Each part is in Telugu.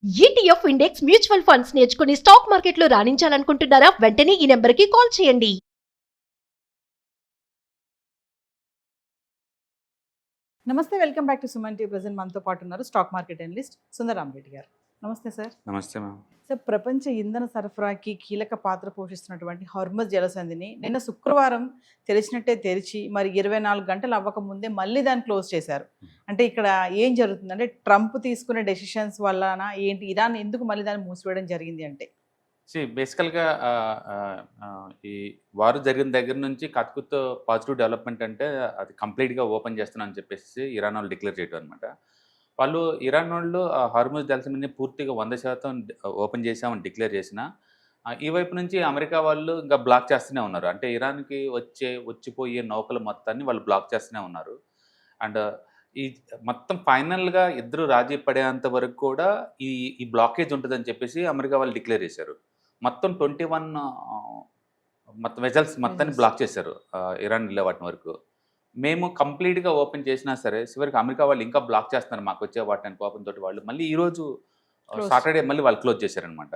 ఈటీఎఫ్ ఇండెక్స్ మ్యూచువల్ ఫండ్స్ నేర్చుకుని స్టాక్ మార్కెట్లో రాణించాలనుకుంటున్నారా? వెంటనే ఈ నెంబర్కి కాల్ చేయండి. నమస్తే, welcome back to Suman TV. Present మనతో పాటు ఉన్నారు stock market analyst Sundararam Reddy గారు. నమస్తే సార్. నమస్తే మ్యామ్. సార్, ప్రపంచ ఇంధన సరఫరాకి కీలక పాత్ర పోషిస్తున్నటువంటి హార్మజ్ జలసంధిని నిన్న శుక్రవారం తెరిచినట్టే తెరిచి మరి 24 గంటలు అవ్వకముందే మళ్ళీ దాన్ని క్లోజ్ చేశారు. అంటే ఇక్కడ ఏం జరుగుతుంది అంటే ట్రంప్ తీసుకునే డెసిషన్స్ వలన ఏంటి, ఇరాన్ ఎందుకు మళ్ళీ దాన్ని మూసివేయడం జరిగింది అంటే? బేసికల్గా ఈ వారు జరిగిన దగ్గర నుంచి కత్కుత్ పాజిటివ్ డెవలప్మెంట్ అంటే అది కంప్లీట్గా ఓపెన్ చేస్తున్నాను అని చెప్పేసి ఇరాన్ వాళ్ళు డిక్లేర్ చేయడం అనమాట. వాళ్ళు ఇరాన్ వాళ్ళు హార్మూజ్ జలసంధిని పూర్తిగా 100% ఓపెన్ చేసామని డిక్లేర్ చేసిన ఈ వైపు నుంచి అమెరికా వాళ్ళు ఇంకా బ్లాక్ చేస్తూనే ఉన్నారు. అంటే ఇరాన్కి వచ్చిపోయే నౌకల మొత్తాన్ని వాళ్ళు బ్లాక్ చేస్తూనే ఉన్నారు. అండ్ ఈ మొత్తం ఫైనల్గా ఇద్దరు రాజీ పడేంత వరకు కూడా ఈ బ్లాకేజ్ ఉంటుందని చెప్పేసి అమెరికా వాళ్ళు డిక్లేర్ చేశారు. మొత్తం 21 మొత్తం వెజల్స్ మొత్తాన్ని బ్లాక్ చేశారు ఇరాన్ వెళ్ళే వాటి వరకు. మేము కంప్లీట్గా ఓపెన్ చేసినా సరే చివరికి అమెరికా వాళ్ళు ఇంకా బ్లాక్ చేస్తున్నారు మాకు వచ్చే వాటిని కోపంతో. వాళ్ళు మళ్ళీ ఈరోజు సాటర్డే మళ్ళీ వాళ్ళు క్లోజ్ చేశారనమాట.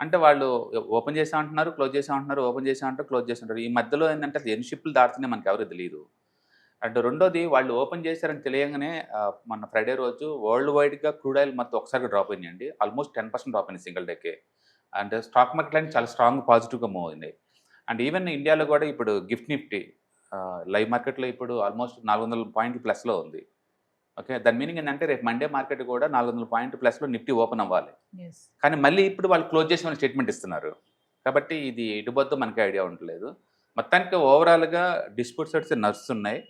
అంటే వాళ్ళు ఓపెన్ చేసామంటున్నారు, క్లోజ్ చేసామంటున్నారు, ఓపెన్ చేసామంటారు, క్లోజ్ చేస్తుంటారు. ఈ మధ్యలో ఏంటంటే అసలు ఎన్ని షిప్లు దాటుతున్నాయి మనకు ఎవరు తెలియదు. అండ్ రెండోది వాళ్ళు ఓపెన్ చేశారని తెలియగానే మన ఫ్రైడే రోజు వరల్డ్ వైడ్గా క్రూడ్ ఆయిల్ మొత్తం ఒకసారిగా డ్రాప్ అయిందండి. ఆల్మోస్ట్ 10% డ్రాప్ అయింది single decay. And stock market line చాలా స్ట్రాంగ్ పాజిటివ్గా మూవ్ అయింది. అండ్ ఈవెన్ ఇండియాలో కూడా ఇప్పుడు గిఫ్ట్ నిఫ్టీ లైవ్ మార్కెట్లో ఇప్పుడు ఆల్మోస్ట్ 400 పాయింట్లు ప్లస్లో ఉంది. ఓకే, దాని మీనింగ్ ఏంటంటే రేపు మండే మార్కెట్ కూడా 400 పాయింట్ ప్లస్లో నిఫ్టీ ఓపెన్ అవ్వాలి. కానీ మళ్ళీ ఇప్పుడు వాళ్ళు క్లోజ్ చేసి స్టేట్మెంట్ ఇస్తున్నారు. కాబట్టి ఇది ఎటుబోద్దో మనకి ఐడియా ఉండలేదు. మొత్తానికి ఓవరాల్గా డిస్ప్యూట్స్ అయితే నడుస్తున్నాయి.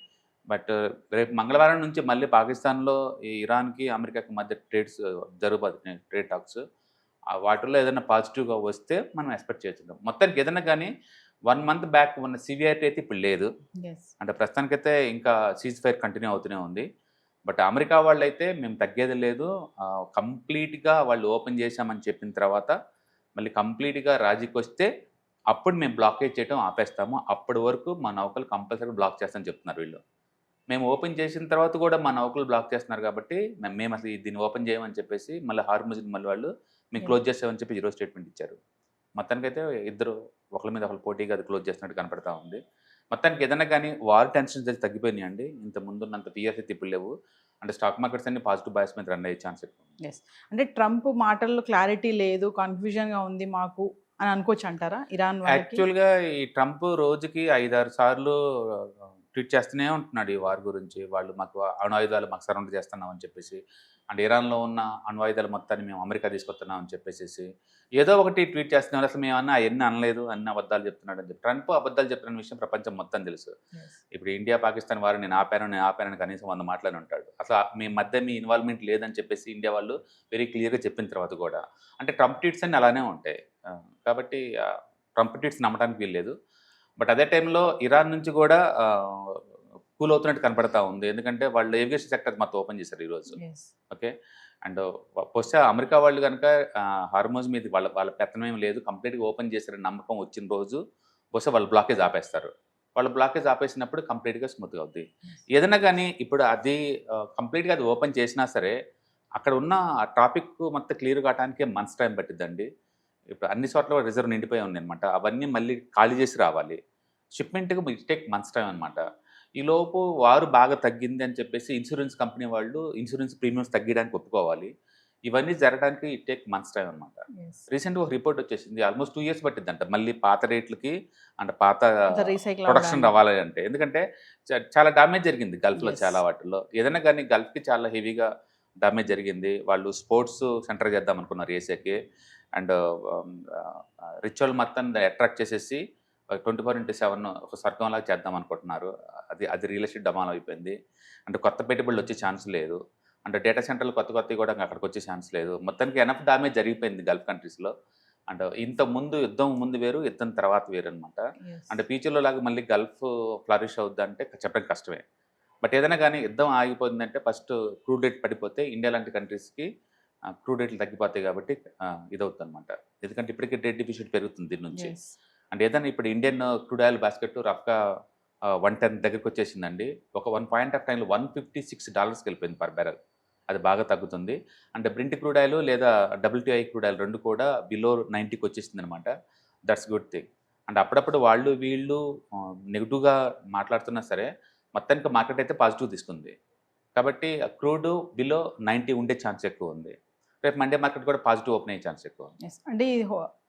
బట్ రేపు మంగళవారం నుంచి మళ్ళీ పాకిస్తాన్లో ఈ ఇరాన్కి అమెరికాకి మధ్య జరుగుతుంది ట్రేడ్ టాక్స్. వాటిల్లో ఏదైనా పాజిటివ్గా వస్తే మనం ఎక్స్పెక్ట్ చేయొచ్చు. మొత్తానికి ఏదైనా కానీ 1 మంత్ బ్యాక్ ఉన్న సివియారిటీ అయితే ఇప్పుడు లేదు. అంటే ప్రస్తుతానికైతే ఇంకా సీజ్ ఫైర్ కంటిన్యూ అవుతూనే ఉంది. బట్ అమెరికా వాళ్ళు అయితే మేము తగ్గేది లేదు, కంప్లీట్గా వాళ్ళు ఓపెన్ చేశామని చెప్పిన తర్వాత మళ్ళీ కంప్లీట్గా రాజీకి వస్తే అప్పుడు మేము బ్లాకేజ్ చేయడం ఆపేస్తాము. అప్పటి వరకు మా నౌకలు కంపల్సరీ బ్లాక్ చేస్తామని చెప్తున్నారు వీళ్ళు. మేము ఓపెన్ చేసిన తర్వాత కూడా మా నౌకలు బ్లాక్ చేస్తున్నారు కాబట్టి మేము అసలు దీన్ని ఓపెన్ చేయమని చెప్పేసి మళ్ళీ హార్మూజ్ని మళ్ళీ వాళ్ళు మేము క్లోజ్ చేస్తామని చెప్పి ఈరోజు స్టేట్మెంట్ ఇచ్చారు. మొత్తానికైతే ఇద్దరు ఒకరి మీద ఒకరు పోటీగా అది క్లోజ్ చేస్తున్నట్టు కనపడతా ఉంది. మొత్తానికి ఏదైనా కానీ వార్ టెన్షన్స్ అయితే తగ్గిపోయినాయి అండి. ఇంత ముందున్నంత ఫియర్స్ అయితే ఇప్పుడు లేవు. అంటే స్టాక్ మార్కెట్స్ అన్ని పాజిటివ్ బయాస్ మీద రన్ అయ్యే ఛాన్స్ ఎక్కువ. అంటే ట్రంప్ మాటల్లో క్లారిటీ లేదు, కన్ఫ్యూజన్గా ఉంది మాకు అని అనుకోవచ్చు అంటారా ఇరాన్? యాక్చువల్గా ఈ ట్రంప్ రోజుకి 5-6 సార్లు ట్వీట్ చేస్తూనే ఉంటున్నాడు ఈ వార్ గురించి. వాళ్ళు మాకు అణు ఆయుధాలు మాకు సరౌండ్ చేస్తున్నాం అని చెప్పేసి, అండ్ ఇరాన్లో ఉన్న అణు ఆయుధాల మొత్తాన్ని మేము అమెరికా తీసుకొస్తున్నాం అని చెప్పేసి ఏదో ఒకటి ట్వీట్ చేస్తున్నాడు. అసలు మేము అవన్నీ అనలేదు, అన్ని అబద్ధాలు చెప్తున్నాడు అని చెప్పి. ట్రంప్ అబద్ధాలు చెప్తున్న విషయం ప్రపంచం మొత్తం తెలుసు. ఇప్పుడు ఇండియా పాకిస్తాన్ వారు నేను ఆపానని కనీసం 100 మాటలని ఉంటాడు. అసలు మీ మధ్య మీ ఇన్వాల్వ్మెంట్ లేదని చెప్పేసి ఇండియా వాళ్ళు వెరీ క్లియర్గా చెప్పిన తర్వాత కూడా అంటే ట్రంప్ ట్వీట్స్ అన్ని అలానే ఉంటాయి. కాబట్టి ట్రంప్ ట్వీట్స్ నమ్మడానికి వీల్లేదు. బట్ అదే టైంలో ఇరాన్ నుంచి కూడా కూల్ అవుతున్నట్టు కనపడతా ఉంది. ఎందుకంటే వాళ్ళు ఏవియేషన్ సెక్టర్ మొత్తం ఓపెన్ చేశారు ఈరోజు. ఓకే, అండ్ బహుశా అమెరికా వాళ్ళు కనుక హార్మోజ్ మీద వాళ్ళ పెత్తనం ఏం లేదు, కంప్లీట్గా ఓపెన్ చేశారని నమ్మకం వచ్చిన రోజు బహుశా వాళ్ళు బ్లాకేజ్ ఆపేస్తారు. వాళ్ళు బ్లాకేజ్ ఆపేసినప్పుడు కంప్లీట్గా స్మూత్గా అవుద్ది. ఏదైనా కానీ ఇప్పుడు అది కంప్లీట్గా అది ఓపెన్ చేసినా సరే అక్కడ ఉన్న టాపిక్ మొత్తం క్లియర్ కావడానికే మంత్స్ టైం పట్టిద్దండి. ఇప్పుడు అన్ని చోట్ల రిజర్వ్ నిండిపోయి ఉంది అనమాట. అవన్నీ మళ్ళీ ఖాళీ చేసి రావాలి. షిప్మెంట్కి ఇట్ టేక్ మంత్స్ టైం అనమాట. ఈలోపు వారు బాగా తగ్గింది అని చెప్పేసి ఇన్సూరెన్స్ కంపెనీ వాళ్ళు ఇన్సూరెన్స్ ప్రీమియమ్స్ తగ్గడానికి ఒప్పుకోవాలి. ఇవన్నీ జరగడానికి ఇట్ టేక్ మంత్స్ టైం అనమాట. రీసెంట్గా ఒక రిపోర్ట్ వచ్చేసింది, ఆల్మోస్ట్ 2 years పట్టిద్దంట మళ్ళీ పాత రేట్లకి అండ్ పాత ప్రొడక్షన్ రావాలి అంటే. ఎందుకంటే చాలా డ్యామేజ్ జరిగింది గల్ఫ్లో చాలా వాటిల్లో. ఏదైనా కానీ గల్ఫ్కి చాలా హెవీగా డ్యామేజ్ జరిగింది. వాళ్ళు స్పోర్ట్స్ సెంటర్ చేద్దాం అనుకున్నారు ఏసియాకి. అండ్ రిచువల్ మొత్తాన్ని అట్రాక్ట్ చేసేసి 24/7 ఒక స్వర్గంలాగా చేద్దాం అనుకుంటున్నారు. అది రియల్ ఎస్టేట్ డమాల్ అయిపోయింది. అంటే కొత్త పెట్టుబడులు వచ్చే ఛాన్స్ లేదు. అంటే డేటా సెంటర్లు కొత్తవి కూడా అక్కడికి వచ్చే ఛాన్స్ లేదు. మొత్తానికి ఎనఫ్ డ్యామేజ్ జరిగిపోయింది గల్ఫ్ కంట్రీస్లో. అండ్ యుద్ధం ముందు వేరు, యుద్ధం తర్వాత వేరు అనమాట. అంటే ఫ్యూచర్లో లాగా మళ్ళీ గల్ఫ్ ఫ్లరిష్ అవుద్దంటే చెప్పడం కష్టమే. బట్ ఏదైనా కానీ యుద్ధం ఆగిపోయిందంటే ఫస్ట్ క్రూడ్ రేట్ పడిపోతే ఇండియా లాంటి కంట్రీస్కి క్రూడ్ రేట్లు తగ్గిపోతాయి కాబట్టి ఇదవుతుంది అనమాట. ఎందుకంటే ఇప్పటికే ట్రేడ్ డిఫిసిట్ పెరుగుతుంది దీని నుంచి. అంటే ఏదైనా ఇప్పుడు ఇండియన్ క్రూడ్ ఆయిల్ బాస్కెట్ రఫ్గా 110 దగ్గరికి వచ్చేసిందండి. ఒక 1 పాయింట్ ఆఫ్ టైంలో $156 వెళ్ళిపోయింది పర్ బ్యారెల్. అది బాగా తగ్గుతుంది. అంటే బ్రింట్ క్రూడ్ ఆయిల్ లేదా WTI క్రూడ్ ఆయిల్ 2 కూడా బిలో 90కి వచ్చేసింది అనమాట. That's good thing. అంటే అప్పుడప్పుడు వాళ్ళు వీళ్ళు నెగిటివ్గా మాట్లాడుతున్నా సరే మొత్తానికి మార్కెట్ అయితే పాజిటివ్ తీసుకుంది. కాబట్టి క్రూడ్ బిలో 90 ఉండే ఛాన్స్ ఎక్కువ ఉంది. రేపు మండే మార్కెట్ కూడా పాజిటివ్ ఓపెన్ అయ్యే ఛాన్స్ ఎక్కువ ఉంది. Yes. అంటే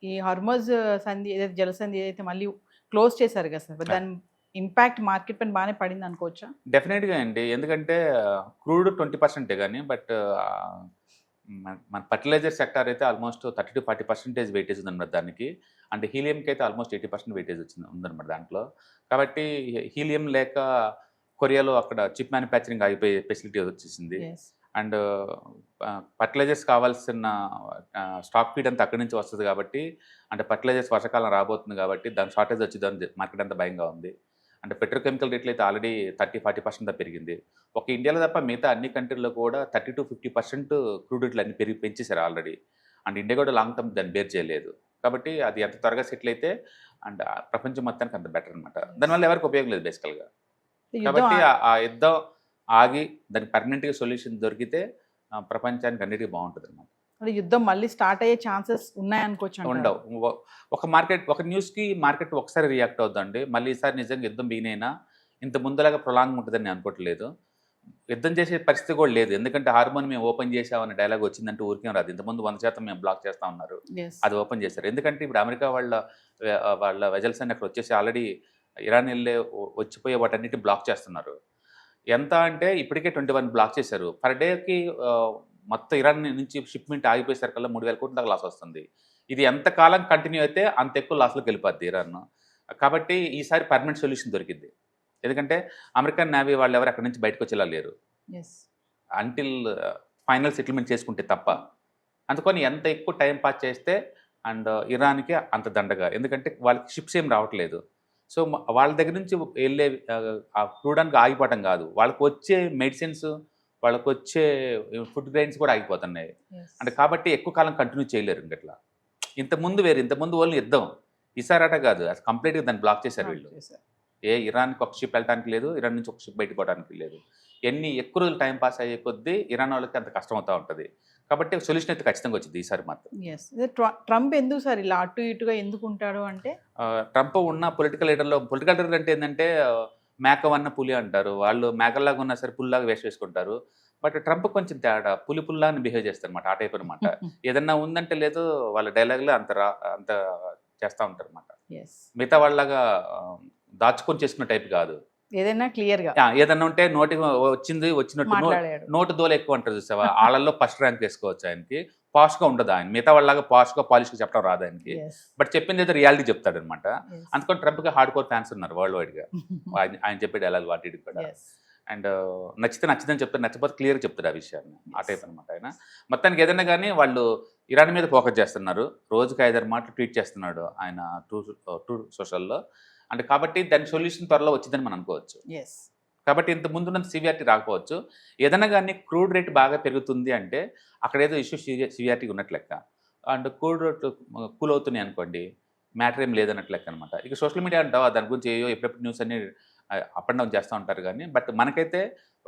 ఈ హార్మోజ్ సంధి ఏదైతే జలసంధి ఏదైతే మళ్ళీ క్లోజ్ చేశారు కదా సార్, దాని ఇంపాక్ట్ మార్కెట్ పైన బాగానే పడింది అనుకోవచ్చా? డెఫినెట్గా అండి. ఎందుకంటే క్రూడ్ 20% కానీ బట్ మన ఫర్టిలైజర్ సెక్టార్ అయితే ఆల్మోస్ట్ 30 to 40% వెయిటేజ్ ఉందన్నమాట దానికి. అంటే హీలియంకి అయితే ఆల్మోస్ట్ 80% వెయిటేజ్ ఉందన్నమాట దాంట్లో. కాబట్టి హీలియం లేక కొరియాలో అక్కడ చిప్ మ్యానుఫ్యాక్చరింగ్ ఆగిపోయే ఫెసిలిటీ వచ్చేసింది. Yes. అండ్ ఫర్టిలైజర్స్ కావాల్సిన స్టాక్ ఫీడ్ అంతా అక్కడి నుంచి వస్తుంది కాబట్టి, అంటే ఫర్టిలైజర్స్ వర్షాకాలం రాబోతుంది కాబట్టి దాని షార్టేజ్ వచ్చిందని మార్కెట్ అంతా భయంగా ఉంది. అంటే పెట్రోకెమికల్ రేట్లు అయితే ఆల్రెడీ 30-40% దాకా పెరిగింది. ఒక ఇండియాలో తప్ప మిగతా అన్ని కంట్రీల్లో కూడా 30 to 50% క్రూడ్ రేట్లు అన్ని పెంచేశారు ఆల్రెడీ. అండ్ ఇండియా కూడా లాంగ్ టర్మ్ దాన్ని బేర్ చేయలేదు. కాబట్టి అది ఎంత త్వరగా సెటిల్ అయితే అండ్ ప్రపంచం మొత్తానికి అంత బెటర్ అనమాట. దానివల్ల ఎవరికి ఉపయోగం లేదు బేసికల్గా. కాబట్టి ఆ యుద్ధం ఆగి దానికి పర్మనెంట్గా సొల్యూషన్ దొరికితే ప్రపంచానికి అన్నిటికీ బాగుంటుంది అనమాట. అంటే యుద్ధం మళ్ళీ స్టార్ట్ అయ్యే ఛాన్సెస్ ఉన్నాయనుకోవచ్చు. ఉండవు. ఒక న్యూస్కి మార్కెట్ ఒకసారి రియాక్ట్ అవుతుందండి. మళ్ళీ ఈసారి నిజంగా యుద్ధం బిగినైనా ఇంత ముందులాగా ప్రొలాంగ్ ఉంటుందని నేను అనుకోవట్లేదు. యుద్ధం చేసే పరిస్థితి కూడా లేదు. ఎందుకంటే హార్మోన్ మేము ఓపెన్ చేసామనే డైలాగ్ వచ్చిందంటే ఊరికేం రాదు. ఇంతకుముందు 100% మేము బ్లాక్ చేస్తా ఉన్నారు, అది ఓపెన్ చేశారు. ఎందుకంటే ఇప్పుడు అమెరికా వాళ్ళ వెజల్స్ అన్ని అక్కడ వచ్చేసి ఆల్రెడీ ఇరాన్ వెళ్ళే వచ్చిపోయే వాటన్నిటి బ్లాక్ చేస్తున్నారు. ఎంత అంటే ఇప్పటికే 21 బ్లాక్ చేశారు. పర్ డేకి మొత్తం ఇరాన్ నుంచి షిప్మెంట్ ఆగిపోయేసరికల్లా 3,000 కోట్ల దాకా లాస్ వస్తుంది. ఇది ఎంతకాలం కంటిన్యూ అయితే అంత ఎక్కువ లాస్లోకి వెళ్ళిపోద్ది ఇరాన్. కాబట్టి ఈసారి పర్మనెంట్ సొల్యూషన్ దొరికింది. ఎందుకంటే అమెరికన్ నేవీ వాళ్ళు ఎవరు అక్కడి నుంచి బయటకు వచ్చేలా లేరు అంటిల్ ఫైనల్ సెటిల్మెంట్ చేసుకుంటే తప్ప. అందుకని ఎంత ఎక్కువ టైం పాస్ చేస్తే అండ్ ఇరాన్కి అంత దండగా. ఎందుకంటే వాళ్ళకి షిప్స్ ఏం రావట్లేదు. సో వాళ్ళ దగ్గర నుంచి వెళ్ళే చూడడానికి ఆగిపోవటం కాదు, వాళ్ళకి వచ్చే మెడిసిన్స్, వాళ్ళకి వచ్చే ఫుడ్ గ్రెయిన్స్ కూడా ఆగిపోతున్నాయి. అంటే కాబట్టి ఎక్కువ కాలం కంటిన్యూ చేయలేరు. ఇంకట్లా ఇంతకుముందు వాళ్ళు యుద్ధం, ఈసారి అట కాదు, అది కంప్లీట్గా దాన్ని బ్లాక్ చేశారు వీళ్ళు. ఇరాన్కి ఒక షిప్ వెళ్ళడానికి లేదు, ఇరాన్ నుంచి ఒక షిప్ బయటకు పోవడానికి లేదు. ఎక్కువ రోజులు టైం పాస్ అయ్యే కొద్దీ ఇరాన్ వాళ్ళకి అంత కష్టం అవుతూ ఉంటుంది. కాబట్టి సొల్యూషన్ అయితే ఖచ్చితంగా వచ్చింది ఈసారి మాత్రం. ట్రంప్ ఎందుకు సార్ ఇలా అటు ఇటుగా ఎందుకు ఉంటాడు అంటే, ట్రంప్ ఉన్న పొలిటికల్ లీడర్ అంటే ఏంటంటే మేకవన్న పులి అంటారు. వాళ్ళు మేకల్లాగా ఉన్నా సరే పుల్లాగా వేసుకుంటారు. బట్ ట్రంప్ కొంచెం తేడా, పుల్లాగా బిహేవ్ చేస్తారు అనమాట. ఆ టైప్ అనమాట. ఏదన్నా ఉందంటే లేదు, వాళ్ళ డైలాగ్లో అంత చేస్తూ ఉంటారు అనమాట. మిగతా వాళ్ళలాగా దాచుకొని చేసుకున్న టైప్ కాదు. ఏదైనా క్లియర్గా ఏదన్నా ఉంటే వచ్చినట్టు నోటు దోల ఎక్కువ అంటారు చూసావా, వాళ్ళల్లో ఫస్ట్ ర్యాంక్ వేసుకోవచ్చు ఆయనకి. పాష్గా ఉండదు ఆయన. మిగతా వాళ్ళలాగా పాష్గా పాలిష్గా చెప్పడం రాదు ఆయనకి. బట్ చెప్పింది అయితే రియాలిటీ చెప్తాడు అనమాట. అందుకని ట్రంప్కి హార్డ్ కోర్ ఫ్యాన్స్ ఉన్నారు వరల్డ్ వైడ్గా. ఆయన చెప్పే డైలాగ్ వాటి కూడా. అండ్ నచ్చిందని చెప్తారు, నచ్చకపోతే క్లియర్గా చెప్తారు ఆ విషయాన్ని. ఆ టైప్ అనమాట ఆయన. మొత్తానికి ఏదైనా కానీ వాళ్ళు ఇరాన్ మీద ఫోకస్ చేస్తున్నారు. రోజుకి 5-6 మాటలు ట్వీట్ చేస్తున్నాడు ఆయన ట్రూ సోషల్లో. అంటే కాబట్టి దాని సొల్యూషన్ త్వరలో వచ్చిందని మనం అనుకోవచ్చు. కాబట్టి ఇంత ముందున్నంత సివియారిటీ రాకపోవచ్చు. ఏదైనా కానీ క్రూడ్ రేట్ బాగా పెరుగుతుంది అంటే అక్కడ ఏదో ఇష్యూ సివియారిటీ ఉన్నట్లు లెక్క. అండ్ క్రూడ్ రేట్ కూల్ అవుతున్నాయి అనుకోండి, మ్యాటర్ ఏం లేదన్నట్లు లెక్క అనమాట. ఇక సోషల్ మీడియా అంటావా దాని గురించి ఎప్పుడెప్పుడు న్యూస్ అన్ని అప్ అండ్ డౌన్ చేస్తూ ఉంటారు. కానీ బట్ మనకైతే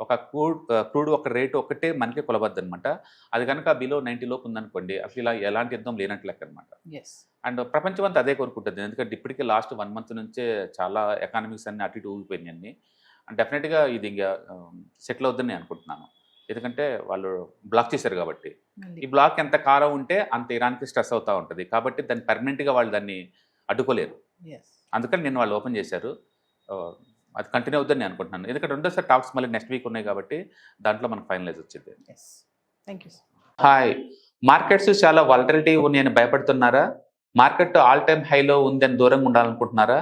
ఒక క్రూడ్ ఒక రేటు ఒక్కటే మనకే కొలబద్దు అనమాట. అది కనుక బిలో 90 లోపు ఉందనుకోండి, అసలు ఇలా ఎలాంటి యుద్ధం లేనట్లు లెక్క అనమాట. అండ్ ప్రపంచం అంతా అదే కోరుకుంటుంది. ఎందుకంటే ఇప్పటికే లాస్ట్ 1 month నుంచే చాలా ఎకానమిక్స్ అన్ని అటు ఇటు ఊగిపోయినాయి. అండ్ డెఫినెట్గా ఇది ఇంకా సెటిల్ అవుద్దని నేను అనుకుంటున్నాను. ఎందుకంటే వాళ్ళు బ్లాక్ చేశారు కాబట్టి. ఈ బ్లాక్ ఎంత కాలం ఉంటే అంత ఇరాన్కి స్ట్రెస్ అవుతూ ఉంటుంది. కాబట్టి దాన్ని పర్మనెంట్గా వాళ్ళు దాన్ని అడ్డుకోలేరు. అందుకని నేను వాళ్ళు ఓపెన్ చేశారు. అది కంటిన్యూ అవుతుందని నేను అనుకుంటున్నాను. ఎందుకంటే రెండోసారి టాక్స్ మళ్ళీ నెక్స్ట్ వీక్ ఉన్నాయి కాబట్టి దాంట్లో మనకు ఫైనలైజ్ వచ్చింది. హాయ్, మార్కెట్స్ చాలా వాలటిలిటీ ఉన్నాయని భయపడుతున్నారా? మార్కెట్ ఆల్ టైమ్ హైలో ఉందని దూరంగా ఉండాలనుకుంటున్నారా?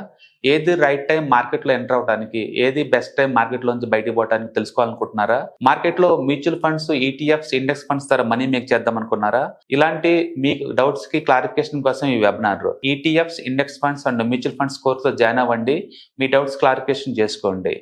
ఏది రైట్ టైం మార్కెట్లో ఎంటర్ అవడానికి, ఏది బెస్ట్ టైం మార్కెట్లోంచి బయటకు పోవడానికి తెలుసుకోవాలనుకుంటున్నారా? మార్కెట్లో mutual funds, ETFs, index funds ద్వారా మనీ మేక్ చేద్దాం అనుకున్నారా? ఇలాంటి మీ డౌట్స్ కి క్లారిఫికేషన్ కోసం ఈ webinar. ETFs, index funds and mutual funds కోర్సులో జాయిన్ అవ్వండి. మీ డౌట్స్ క్లారిఫికేషన్ చేసుకోండి.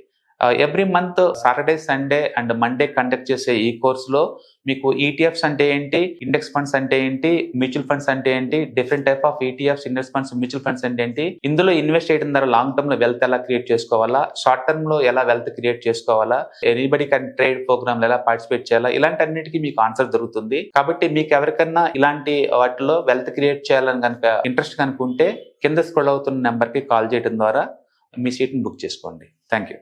Every month Saturday, Sunday and Monday conduct చేసే ఈ కోర్సులో మీకు ఈటీఎఫ్స్ అంటే ఏంటి, ఇండెక్స్ ఫండ్స్ అంటే ఏంటి, మ్యూచువల్ ఫండ్స్ అంటే ఏంటి, different type of ETFs, index funds, mutual funds అంటే ఏంటి, ఇందులో ఇన్వెస్ట్ చేయడం ద్వారా లాంగ్ టర్మ్ లో వెల్త్ ఎలా క్రియేట్ చేసుకోవాలా, షార్ట్ టర్మ్ లో ఎలా వెల్త్ క్రియేట్ చేసుకోవాలా, ఎనీబడి కెన్ ట్రేడ్ ప్రోగ్రామ్ ఎలా పార్టిసిపేట్ చేయాలా, ఇలాంటి అన్నిటికీ మీకు ఆన్సర్ దొరుకుతుంది. కాబట్టి మీకు ఎవరికన్నా ఇలాంటి వాటిలో వెల్త్ క్రియేట్ చేయాలని కనుక ఇంట్రెస్ట్ కనుక ఉంటే కింద స్క్రోల్ అవుతున్న నెంబర్ కి కాల్ చేయడం ద్వారా మీ సీట్ని బుక్ చేసుకోండి. Thank you.